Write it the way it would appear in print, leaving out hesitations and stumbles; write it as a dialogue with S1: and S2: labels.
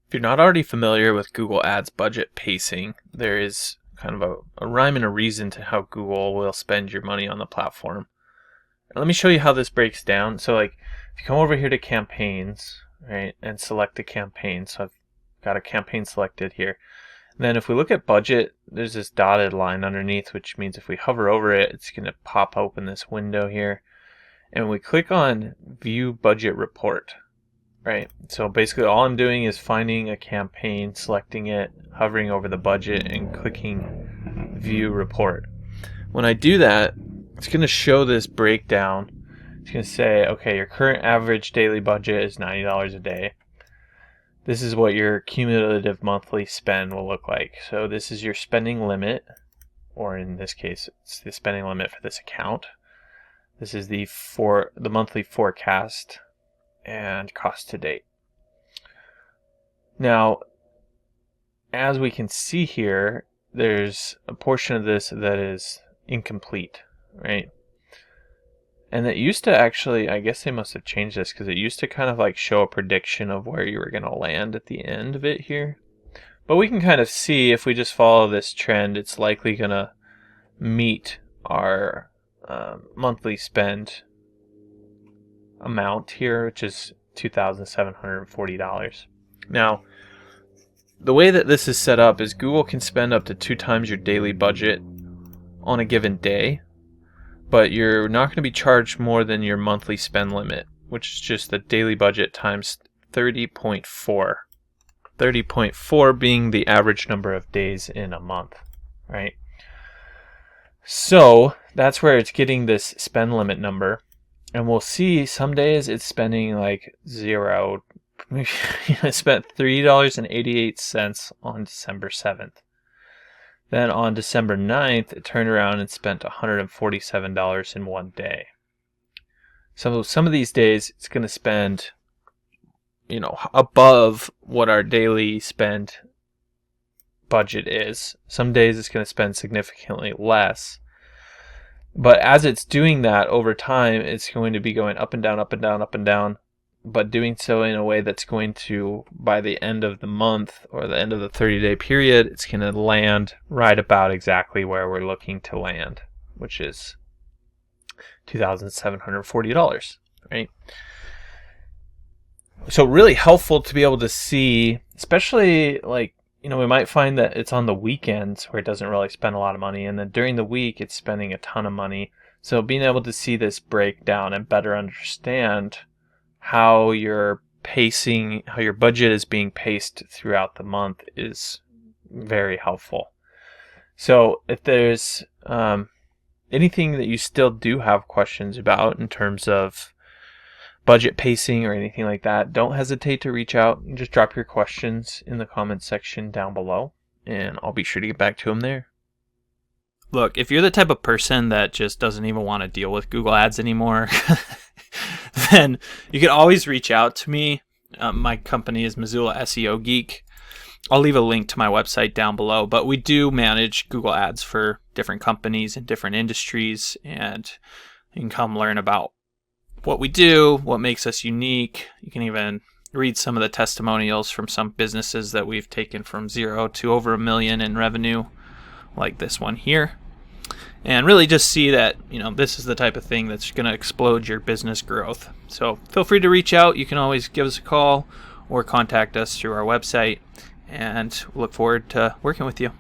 S1: If you're not already familiar with Google Ads budget pacing, there is kind of a rhyme and a reason to how Google will spend your money on the platform. And let me show you how this breaks down. So if you come over here to campaigns, right, and select the campaign. So I've got a campaign selected here. And then if we look at budget, there's this dotted line underneath, which means if we hover over it, it's going to pop open this window here. And when we click on View Budget Report, right? So basically all I'm doing is finding a campaign, selecting it, hovering over the budget, and clicking View Report. When I do that, it's going to show this breakdown. It's going to say, okay, your current average daily budget is $90 a day. This is what your cumulative monthly spend will look like. So this is your spending limit, or in this case, it's the spending limit for this account. This is the monthly forecast and cost to date. Now, as we can see here, there's a portion of this that is incomplete, right? And it used to actually, I guess they must have changed this, because it used to kind of show a prediction of where you were going to land at the end of it here. But we can kind of see if we just follow this trend, it's likely going to meet our monthly spend amount here, which is $2,740. Now, the way that this is set up is Google can spend up to 2 times your daily budget on a given day, but you're not going to be charged more than your monthly spend limit, which is just the daily budget times 30.4. 30.4 being the average number of days in a month, right? So that's where it's getting this spend limit number. And we'll see some days it's spending zero. I spent $3.88 on December 7th. Then on December 9th, it turned around and spent $147 in one day. So some of these days it's going to spend, above what our daily spend budget is. Some days it's going to spend significantly less. But as it's doing that over time, it's going to be going up and down, up and down, up and down, but doing so in a way that's going to, by the end of the month or the end of the 30-day period, it's going to land right about exactly where we're looking to land, which is $2,740, right? So really helpful to be able to see, especially we might find that it's on the weekends where it doesn't really spend a lot of money, and then during the week it's spending a ton of money. So being able to see this breakdown and better understand how your budget is being paced throughout the month is very helpful. So if there's anything that you still do have questions about in terms of budget pacing or anything like that, don't hesitate to reach out and just drop your questions in the comments section down below, and I'll be sure to get back to them there.
S2: Look, if you're the type of person that just doesn't even want to deal with Google Ads anymore, then you can always reach out to me. My company is Missoula SEO Geek. I'll leave a link to my website down below, but we do manage Google Ads for different companies in different industries, and you can come learn about what we do, what makes us unique. You can even read some of the testimonials from some businesses that we've taken from 0 to over $1 million in revenue, like this one here. And really just see that, this is the type of thing that's going to explode your business growth. So feel free to reach out. You can always give us a call or contact us through our website, and we'll look forward to working with you.